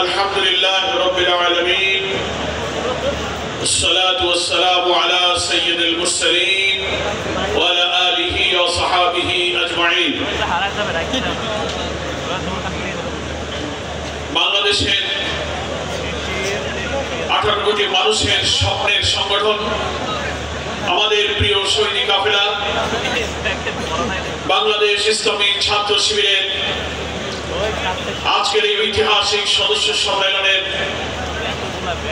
الحمدلله رب العالمين والصلاة والسلام على سيد المرسلين وعلى آله وصحابه أجمعين বাংলাদেশের 18 কোটি মানুষের স্বপ্নের সংগঠন আমাদের প্রিয় সৈনী কাফেলা বাংলাদেশ ইসলামী ছাত্র শিবিরের আজকের এই ঐতিহাসিক সদস্য সম্মেলনের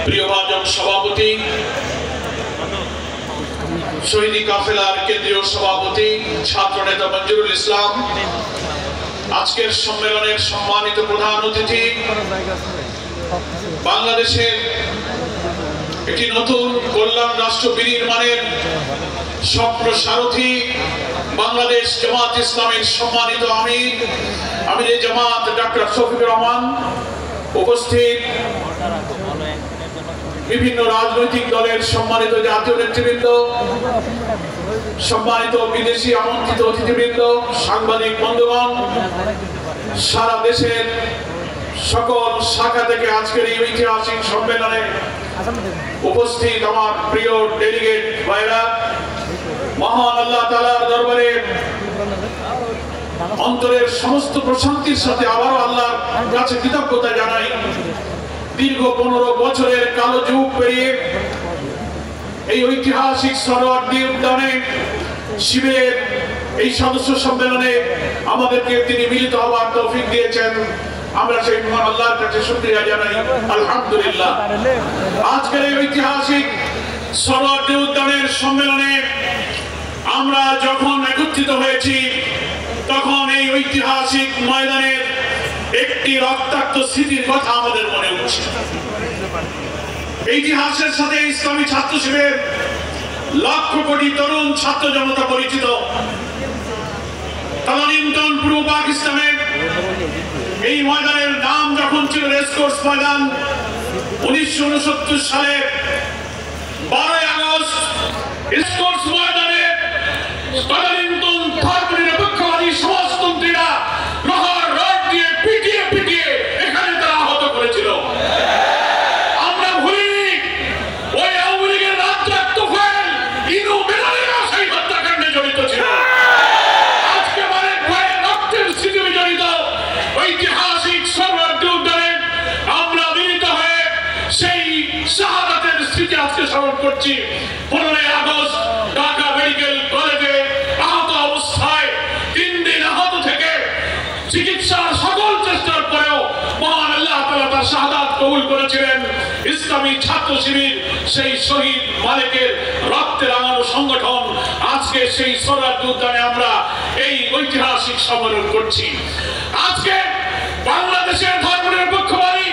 প্রিয়ভাজন সভাপতি শহীদ কাফেলার কেন্দ্রীয় সভাপতি ছাত্র নেতা মঞ্জুরুল ইসলাম, আজকের সম্মেলনের সম্মানিত প্রধান অতিথি, বাংলাদেশের একটি নতুন কল্যাণ রাষ্ট্র বিনির্মাণের স্বপ্ন সারথী বাংলাদেশ জামাত ইসলামের সম্মানিত আমির জামাত ডক্টর শফিকুর রহমান, উপস্থিত বিভিন্ন রাজনৈতিক দলের সম্মানিত জাতীয় নেতৃবৃন্দ, সম্মানিত বিদেশি আমন্ত্রিত অতিথিবৃন্দ, সাংবাদিক বন্ধুগণ, সারা দেশের সকল শাখা থেকে আজকের এই ঐতিহাসিক সম্মেলনে উপস্থিত আমার প্রিয় ডেলিগেট ভাইরা, মহান আল্লাহ তাআলার দরবারে অন্তরের সমস্ত প্রশান্তির সাথে আবারও আল্লাহর কাছে কৃতজ্ঞতা জানাই। দীর্ঘ 15 বছরের কালো যুগ পেরিয়ে এই ঐতিহাসিক সরোয়ার্দী উদ্যানে শিবিরের এই সদস্য সম্মেলনে আমাদেরকে তিনি মিলিত হওয়ার তৌফিক দিয়েছেন। আমরা সেই মহান আল্লাহর কাছে শুকরিয়া জানাই, আলহামদুলিল্লাহ। আজকের এই ঐতিহাসিক সরোয়ার্দী উদ্যানের সম্মেলনে আমরা যখন একত্রিত হয়েছি তখন এই ঐতিহাসিক ময়দানের একটি রক্তাক্ত স্মৃতির কথা আমাদের মনে উঠছে। ইতিহাসের সাথে ইসলামী ছাত্র শিবিরের লক্ষ কোটি তরুণ ছাত্র জনতা পরিচিত। তদানীন্তন পূর্ব পাকিস্তানের এই ময়দানের নাম যখন ছিল রেসকোর্স ময়দান, 1969 সালে 12 আগস্ট রেসকোর্স ময়দানে তদানীন্তন ধর্মনিরপেক্ষবাদী সমাজতন্ত্রীরা লোহার রড দিয়ে পিটিয়ে পিটিয়ে এখানে তারা আহত করেছিল। আমরা ভুলিনি ওই আওয়ামী লীগের রাজ্জাক তোফায়েল ইনু বেলালেরা সেই হত্যাকাণ্ডে জড়িত ছিল। আজকে অনেক ভাইয়ের রক্তের স্মৃতি বিজড়িত ঐতিহাসিক সরোয়ার্দী উদ্যানে আমরা মিলিত হয়ে সেই শাহাদাতের স্মৃতি আজকে স্মরণ করছি। 15 আগস্ট ঢাকা মেডিকেল কলেজে আহত অবস্থায় 3 দিন আহত থেকে চিকিৎসার সকল চেষ্টার পরেও মহান আল্লাহ তাআলা তার শাহাদাত কবুল করেছিলেন। ইসলামী ছাত্র শিবির সেই শহীদ মালিকের রক্তে রাঙানো সংগঠন আজকে সেই সরোয়ার্দী উদ্যানে আমরা এই ঐতিহাসিক সম্মেলন করছি। আজকে বাংলাদেশের ধর্মনিরপেক্ষবাদী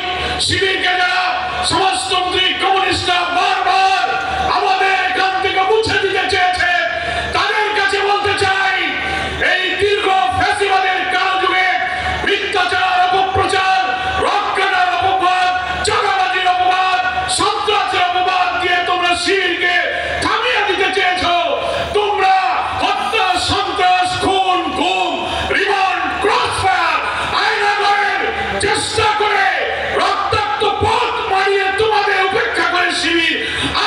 শিবিরকে যারা সমাজতন্ত্রী কমিউনিস্টরা বারবার আমাদের এখান থেকে মুছে দিতে চেয়েছে, তাদের কাছে বলতে চাই এই দীর্ঘ ফ্যাসিবাদের কালো যুগে মিথ্যাচার, অপপ্রচার, রক্তদান অপবাদ, চাঁদাবাজির অপবাদ, সন্ত্রাসের অপবাদ দিয়ে তোমরা শিবিরকে থামিয়ে দিতে চেয়েছো। তোমরা হত্যা, সন্ত্রাস, খুন, গুম, রিমান্ড, ক্রসফায়ার, আয়নাঘরের চেষ্টা করে রক্তাক্ত পথ মারিয়ে তোমাদের উপেক্ষা করে শিবির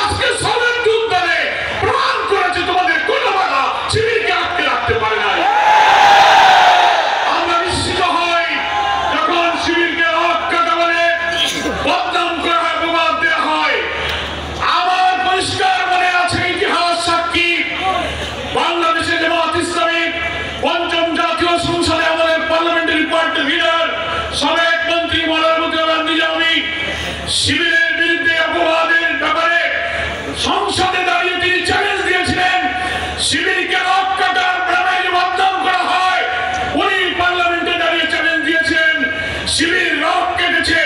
আজকে সরোয়ার্দী উদ্যানে প্রমাণ করেছে তোমাদের কোনো বাধা শিবিরকে আটকে রাখতে পারে না। আমরা নিশ্চিত হই যখন শিবিরকে রক্ষাটা বলে বদনাম করা হয়, প্রমাণ দেওয়া হয়। আমার পরিষ্কার মনে আছে, ইতিহাস সাক্ষী, বাংলাদেশের জামাত ইসলামী 5ম জাতীয় সংসদে আমাদের পার্লামেন্টারি পার্টির লিডার সাবেক মন্ত্রী মাওলানা নিজামী শিবিরের বিরুদ্ধে অপবাদের ব্যাপারে সংসদে দাঁড়িয়ে তিনি চ্যালেঞ্জ দিয়েছিলেন শিবিরকে রক্ষাটার নামে বদনাম করা হয়। উনি পার্লামেন্টে দাঁড়িয়ে চ্যালেঞ্জ দিয়েছেন শিবির রক কেটেছে,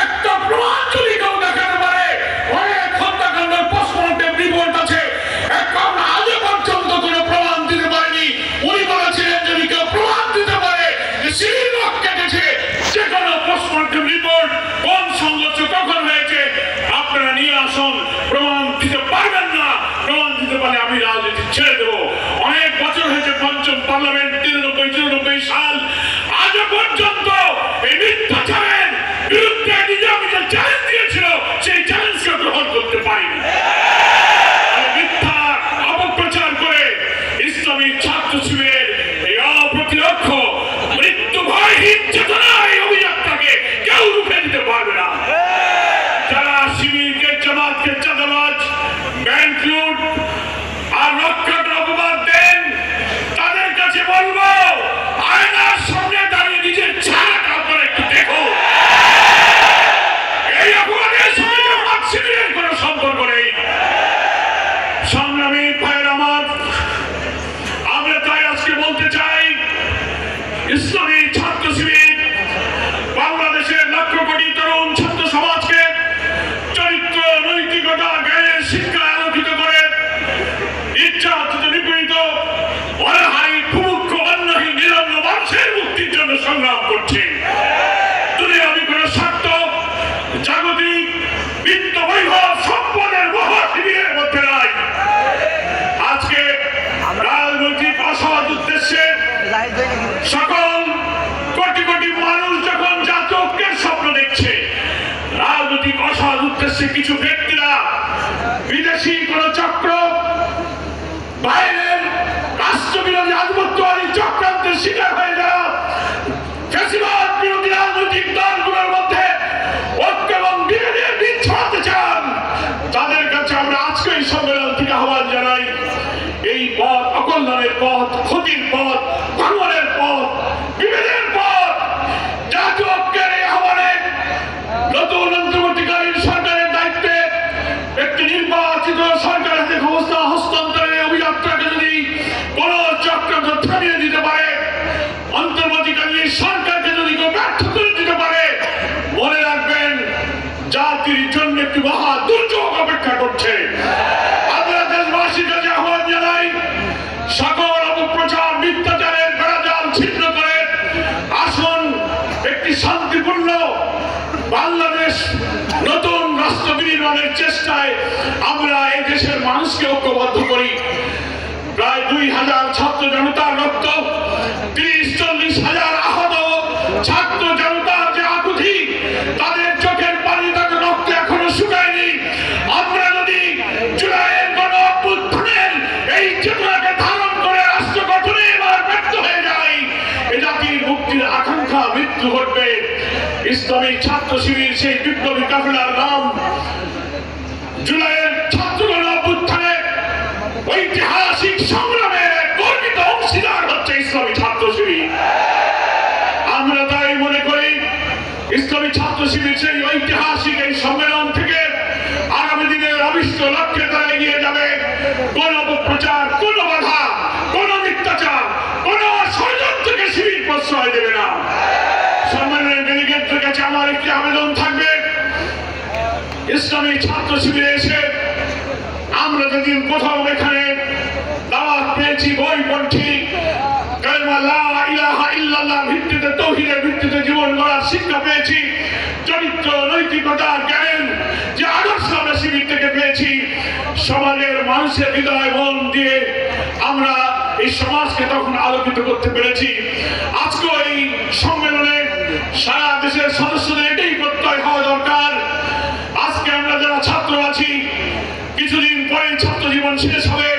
একটা প্রমাণ যদি কেউ দেখাতে পারে। অনেক হত্যাকাণ্ডের পোস্টমর্টেম রিপোর্ট আছে, এখন আজ পর্যন্ত কোনো প্রমাণ দিতে পারেনি। উনি বলেছিলেন যদি কেউ প্রমাণ দিতে পারে যে শিবির রক কেটেছে, যে কোনো পোস্টমর্টেম রিপোর্ট কোন সংঘর্ষ কখন হয়েছে আপনারা নিয়ে আসুন। প্রমাণ দিতে পারবেন না, প্রমাণ দিতে পারলে আমি রাজনীতি ছেড়ে দেবো। অনেক বছর হয়েছে, 5ম পার্লামেন্ট 93-94 সাল, আজ পর্যন্ত এই মিথ্যাচারের বিরুদ্ধে কোনো স্বার্থ জাগতিক বিত্ত বৈভব সম্পদের মহা শিবিরের মধ্যে নাই। আজকে রাজনৈতিক অসৎ উদ্দেশ্যে সকল কোটি কোটি মানুষ যখন জাতীয় ঐক্যের স্বপ্ন দেখছে, রাজনৈতিক অসৎ উদ্দেশ্যে কিছু ব্যক্তিরা বিদেশি কোন চক্র বাইরের রাষ্ট্রবিরোধী আধিপত্যবাদী চক্রান্তের শিকার হয়ে যাওয়া ফ্যাসিবাদ বিরোধী রাজনৈতিক দলগুলোর মধ্যে ঐক্য এবং বিভেদের বীজ ছড়াতে চান, তাদের কাছে আমরা আজকে এই সম্মেলন থেকে আহ্বান জানাই, এই পথ অকল্যাণের পথ, ক্ষতির পথ, ভাঙনের পথ, বিভেদের পথ, জাতীয় ঐক্যের এই আহ্বানে নতুন অন্তর্বর্তীকালীন সরকারের দায়িত্বে একটি নির্বাচিত সরকারের হাতে ক্ষমতা হস্তান্তরের অভিযাত্রাকে যদি কোন চক্রান্ত থামিয়ে দিতে পারে, অন্তর্বর্তীকালীন সরকারকে যদি কেউ ব্যর্থ করে দিতে পারে, মনে রাখবেন জাতির জন্য একটি মহা দুর্যোগ অপেক্ষা করছে। আমরা দেশবাসীর কাছে আহ্বান জানাই, সকল অপপ্রচার মিথ্যাচারের বেড়াজাল ছিন্ন করে আসুন একটি শান্তিপূর্ণ বাংলাদেশ নতুন রাষ্ট্র বিনির্মাণের চেষ্টায় আমরা এই দেশের মানুষকে ঐক্যবদ্ধ করি। প্রায় 2000 ছাত্র জনতার রক্ত, 30-40 হাজার আহত ছাত্র জনতার যে আকুতি, তাদের চোখের পানি, তাদের রক্ত এখনো শুকায়নি। আমরা যদি জুলাইয়ের গণ অভ্যুত্থানের এই চেতনাকে ধারণ করে রাষ্ট্র গঠনে এবার ব্যর্থ হয়ে যাই, এ জাতির মুক্তির আকাঙ্ক্ষা মৃত্যু ঘটবে। ইসলামী ছাত্র শিবির সেই বিপ্লবী কাফেলার নাম। জুলাইয়ের ছাত্র গণ অভ্যুত্থানে ঐতিহাসিক সংগ্রামে গর্বিত অংশীদার হচ্ছে ইসলামী ছাত্র শিবির। আমরা তাই মনে করি ইসলামী ছাত্র শিবির সেই ঐতিহাসিক এই সম্মেলন থেকে আগামী দিনের অভিষ্ট লক্ষ্যে তারা এগিয়ে যাবে। কোন অপপ্রচার, কোন বাধা, কোন মিথ্যাচার, কোন ষড়যন্ত্রকে শিবির প্রশ্রয় দেবে না। সম্মেলনের ডেলিগেটদের কাছে আমার একটি আবেদন থাকবে, ইসলামী ছাত্র শিবিরে এসে আমরা যেদিন প্রথম এখানে দাওয়াত পেয়েছি বইপন্থী কালেমা লা ইলাহা ইল্লাল্লাহ ভিত্তিতে, তাওহীদের ভিত্তিতে জীবন গড়ার শিক্ষা পেয়েছি, চরিত্র, নৈতিকতা, জ্ঞান যে আদর্শ আমরা শিবির থেকে পেয়েছি, সমাজের মানুষের হৃদয় মন দিয়ে আমরা এই সমাজকে তখন আলোকিত করতে পেরেছি। আজকে এই সম্মেলনে সারা দেশের সদস্যদের এটাই প্রত্যয় হওয়া দরকার। আজকে আমরা যারা ছাত্র আছি, কিছুদিন পরে ছাত্র জীবন শেষ হবে,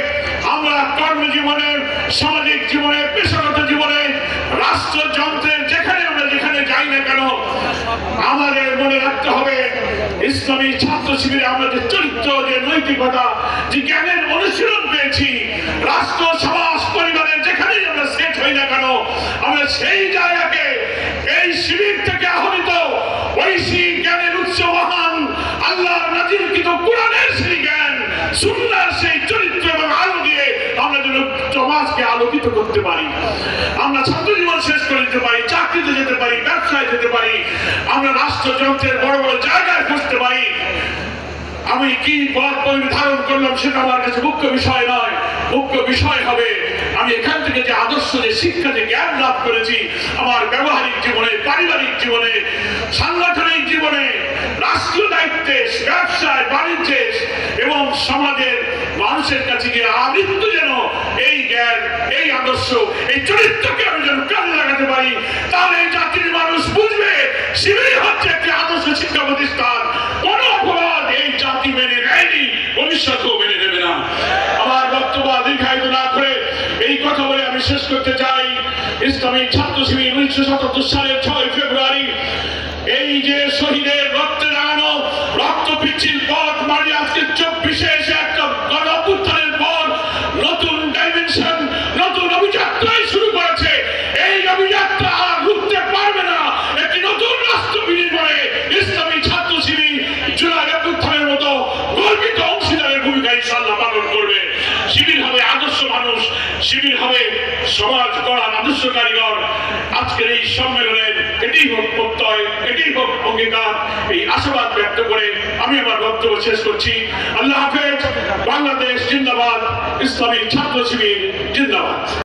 আমরা কর্মজীবনের, সামাজিক জীবনে, পেশাগত জীবনে, রাষ্ট্রযন্ত্রের যেখানে আমরা যেখানে যাই না কেন, আমাদের মনে রাখতে হবে ইসলামী ছাত্র শিবিরে আমরা যে চরিত্র, যে নৈতিকতা, যে জ্ঞানের অনুশীলন পেয়েছি, রাষ্ট্র, সমাজ, পরিবারের যেখানেই আমরা সেট হই না কেন, আমরা সেই জায়গাকে এই শিবির থেকে আহরিত ঐশী জ্ঞানের উৎস মহান আল্লাহর নাজিলকৃত কোরআনের সেই জ্ঞান, সুন্নাহর সেই চরিত্র এবং আলো দিয়ে আমরা যেন সমাজকে আলোকিত করতে পারি। আমরা ছাত্র জীবন শেষ করে দিতে পারি, চাকরিতে যেতে পারি, ব্যবসায় যেতে পারি, আমরা রাষ্ট্রযন্ত্রের বড় বড় জায়গায় বসতে পারি। আমি কি পথ ধারণ করলাম সেটা আমার কাছে মুখ্য বিষয় নয়। মুখ্য বিষয় হবে আমি এখান থেকে যে আদর্শ, যে শিক্ষা, যে জ্ঞান লাভ করেছি, আমার ব্যবহারিক জীবনে, পারিবারিক জীবনে, সাংগঠনিক জীবনে, রাষ্ট্রীয় দায়িত্বে, ব্যবসায়, বাণিজ্যে এবং সমাজের মানুষের কাছে গিয়ে আমৃত্যু যেন এই জ্ঞান, এই আদর্শ, এই চরিত্রকে আমি যেন কাজে লাগাতে পারি, তাহলে এই জাতির মানুষ বুঝবে শিবির হচ্ছে একটি আদর্শ শিক্ষা প্রতিষ্ঠান। কোন অপরাধ এই জাতি মেনে নেয়নি, ভবিষ্যতেও মেনে নেবে না। আমার বক্তব্য দীর্ঘায়িত না করে এই কথা বলে আমি শেষ করতে চাই। ইসলামী ছাত্র শিবির 1977 সালের 6 ফেব্রুয়ারি এই যে শহীদের রক্তে রাঙানো রক্ত পিচ্ছিল পথ মারি আজকে 24-এ এসে একটা গণ অভ্যুত্থানের পর নতুন ডাইমেনশন, নতুন অভিযাত্রাই শুরু করেছে। এই অভিযাত্রা আর রুখতে পারবে না। একটি নতুন রাষ্ট্র বিনির্মাণে ইসলামী ছাত্র শিবির জুলাই অভ্যুত্থানের মতো গর্বিত অংশীদারের ভূমিকা ইনশাআল্লাহ পালন করবে। শিবির হবে আদর্শ মানুষ, শিবির হবে সমাজ গড়ার আদর্শ কারিগর। আজকের এই সম্মেলনের এটি হোক প্রত্যয়, এটি হোক অঙ্গীকার, এই আশাবাদ ব্যক্ত করে আমি আমার বক্তব্য শেষ করছি। আল্লাহ হাফেজ। বাংলাদেশ জিন্দাবাদ, ইসলামী ছাত্র শিবির জিন্দাবাদ।